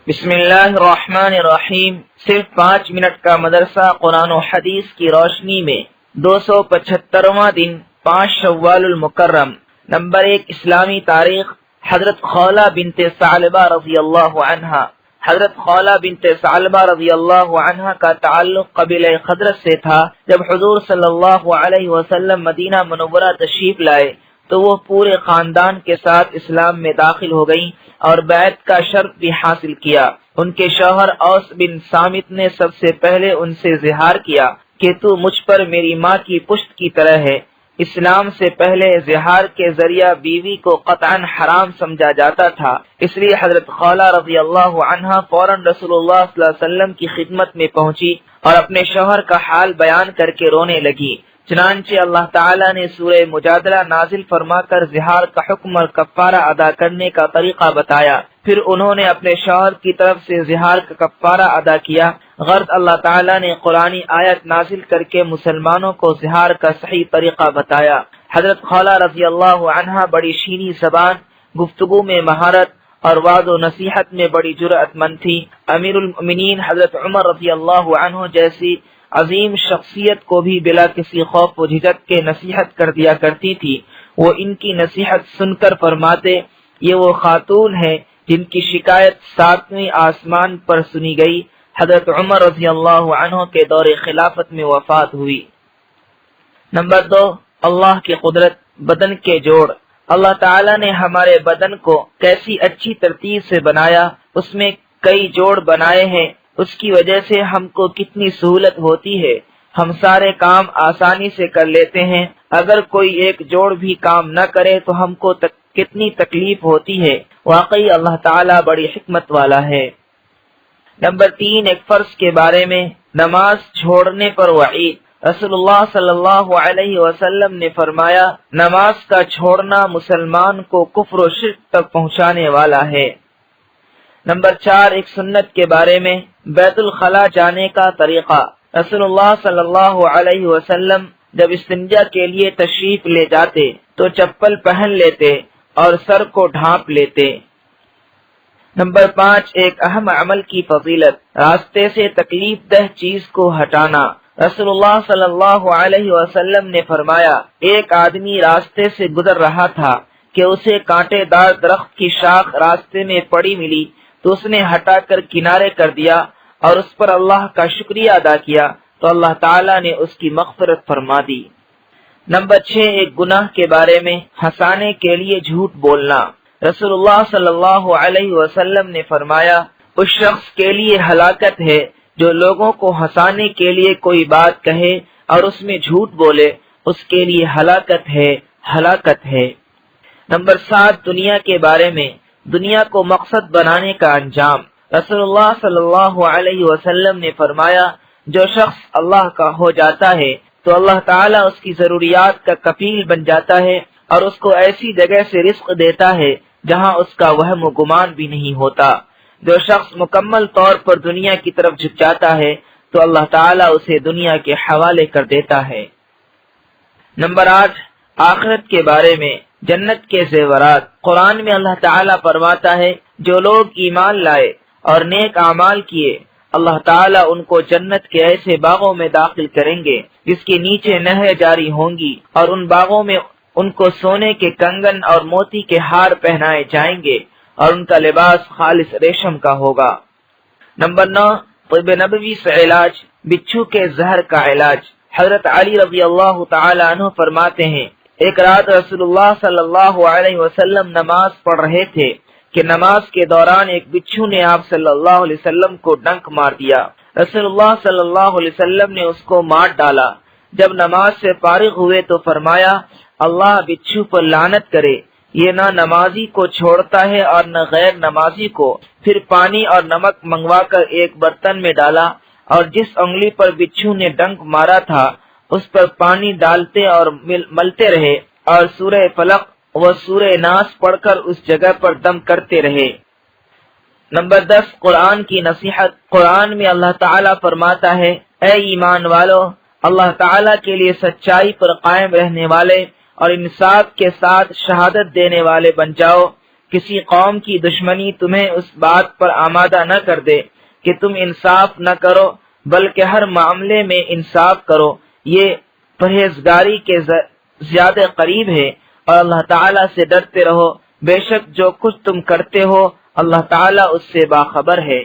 بسم اللہ الرحمن الرحیم۔ صرف 5 منٹ کا مدرسہ قرآن و حدیث کی روشنی میں 275واں دن 5 شوال المکرم۔ نمبر 1، اسلامی تاریخ۔ حضرت خولہ بنت ثعلبہ رضی اللہ عنہا۔ حضرت خولہ بنت ثعلبہ رضی اللہ عنہا کا تعلق قبیلہ خزرج سے تھا۔ جب حضور صلی اللہ علیہ وسلم مدینہ منورہ تشریف لائے تو وہ پورے خاندان کے ساتھ اسلام میں داخل ہو گئیں اور بیعت کا شرف بھی حاصل کیا۔ ان کے شوہر اوس بن صامت نے سب سے پہلے ان سے اظہار کیا کہ تو مجھ پر میری ماں کی پشت کی طرح ہے۔ اسلام سے پہلے اظہار کے ذریعہ بیوی کو قطعاً حرام سمجھا جاتا تھا، اس لیے حضرت خولہ رضی اللہ عنہا فوراً رسول اللہ صلی اللہ علیہ وسلم کی خدمت میں پہنچی اور اپنے شوہر کا حال بیان کر کے رونے لگی۔ چنانچہ اللہ تعالیٰ نے سورہ مجادلہ نازل فرما کر زہار کا حکم اور کفارہ ادا کرنے کا طریقہ بتایا۔ پھر انہوں نے اپنے شوہر کی طرف سے زہار کا کفارہ ادا کیا۔ غرض اللہ تعالیٰ نے قرآنی آیت نازل کر کے مسلمانوں کو زہار کا صحیح طریقہ بتایا۔ حضرت خولہ رضی اللہ عنہا بڑی شیریں زبان، گفتگو میں مہارت اور وعظ و نصیحت میں بڑی جرأت مند تھی۔ امیر المؤمنین حضرت عمر رضی اللہ عنہ جیسی عظیم شخصیت کو بھی بلا کسی خوف و جھجک کے نصیحت کر دیا کرتی تھی۔ وہ ان کی نصیحت سن کر فرماتے، یہ وہ خاتون ہے جن کی شکایت 7ویں آسمان پر سنی گئی۔ حضرت عمر رضی اللہ عنہ کے دور خلافت میں وفات ہوئی۔ نمبر 2، اللہ کی قدرت، بدن کے جوڑ۔ اللہ تعالیٰ نے ہمارے بدن کو کیسی اچھی ترتیب سے بنایا، اس میں کئی جوڑ بنائے ہیں، اس کی وجہ سے ہم کو کتنی سہولت ہوتی ہے، ہم سارے کام آسانی سے کر لیتے ہیں۔ اگر کوئی ایک جوڑ بھی کام نہ کرے تو ہم کو کتنی تکلیف ہوتی ہے۔ واقعی اللہ تعالیٰ بڑی حکمت والا ہے۔ نمبر 3، ایک فرض کے بارے میں، نماز چھوڑنے پر وعید۔ رسول اللہ صلی اللہ علیہ وسلم نے فرمایا، نماز کا چھوڑنا مسلمان کو کفر و شرک تک پہنچانے والا ہے۔ نمبر 4، ایک سنت کے بارے میں، بیت الخلاء جانے کا طریقہ۔ رسول اللہ صلی اللہ علیہ وسلم جب استنجا کے لیے تشریف لے جاتے تو چپل پہن لیتے اور سر کو ڈھانپ لیتے۔ نمبر 5، ایک اہم عمل کی فضیلت، راستے سے تکلیف دہ چیز کو ہٹانا۔ رسول اللہ صلی اللہ علیہ وسلم نے فرمایا، ایک آدمی راستے سے گزر رہا تھا کہ اسے کانٹے دار درخت کی شاخ راستے میں پڑی ملی تو اس نے ہٹا کر کنارے کر دیا اور اس پر اللہ کا شکریہ ادا کیا تو اللہ تعالیٰ نے اس کی مغفرت فرما دی۔ نمبر 6، ایک گناہ کے بارے میں، ہنسانے کے لیے جھوٹ بولنا۔ رسول اللہ صلی اللہ علیہ وسلم نے فرمایا، اس شخص کے لیے ہلاکت ہے جو لوگوں کو ہنسانے کے لیے کوئی بات کہے اور اس میں جھوٹ بولے، اس کے لیے ہلاکت ہے، ہلاکت ہے۔ نمبر 7، دنیا کے بارے میں، دنیا کو مقصد بنانے کا انجام۔ رسول اللہ صلی اللہ علیہ وسلم نے فرمایا، جو شخص اللہ کا ہو جاتا ہے تو اللہ تعالیٰ اس کی ضروریات کا کفیل بن جاتا ہے اور اس کو ایسی جگہ سے رزق دیتا ہے جہاں اس کا وہم و گمان بھی نہیں ہوتا۔ جو شخص مکمل طور پر دنیا کی طرف جھک جاتا ہے تو اللہ تعالیٰ اسے دنیا کے حوالے کر دیتا ہے۔ نمبر 8، آخرت کے بارے میں، جنت کے زیورات۔ قرآن میں اللہ تعالیٰ فرماتا ہے، جو لوگ ایمان لائے اور نیک اعمال کیے، اللہ تعالیٰ ان کو جنت کے ایسے باغوں میں داخل کریں گے جس کے نیچے نہریں جاری ہوں گی اور ان باغوں میں ان کو سونے کے کنگن اور موتی کے ہار پہنائے جائیں گے اور ان کا لباس خالص ریشم کا ہوگا۔ نمبر 9، طب نبوی سے علاج، بچھو کے زہر کا علاج۔ حضرت علی رضی اللہ تعالی عنہ فرماتے ہیں، ایک رات رسول اللہ صلی اللہ علیہ وسلم نماز پڑھ رہے تھے کہ نماز کے دوران ایک بچھو نے آپ صلی اللہ علیہ وسلم کو ڈنک مار دیا۔ رسول اللہ صلی اللہ علیہ وسلم نے اس کو مار ڈالا۔ جب نماز سے فارغ ہوئے تو فرمایا، اللہ بچھو پر لعنت کرے، یہ نہ نمازی کو چھوڑتا ہے اور نہ غیر نمازی کو۔ پھر پانی اور نمک منگوا کر ایک برتن میں ڈالا اور جس انگلی پر بچھو نے ڈنک مارا تھا اس پر پانی ڈالتے اور ملتے رہے اور سورہ فلق و سورہ ناس پڑھ کر اس جگہ پر دم کرتے رہے۔ نمبر 10، قرآن کی نصیحت۔ قرآن میں اللہ تعالیٰ فرماتا ہے، اے ایمان والو، اللہ تعالیٰ کے لیے سچائی پر قائم رہنے والے اور انصاف کے ساتھ شہادت دینے والے بن جاؤ۔ کسی قوم کی دشمنی تمہیں اس بات پر آمادہ نہ کر دے کہ تم انصاف نہ کرو، بلکہ ہر معاملے میں انصاف کرو، یہ پرہیزگاری کے زیادہ قریب ہے، اور اللہ تعالیٰ سے ڈرتے رہو، بے شک جو کچھ تم کرتے ہو اللہ تعالیٰ اس سے باخبر ہے۔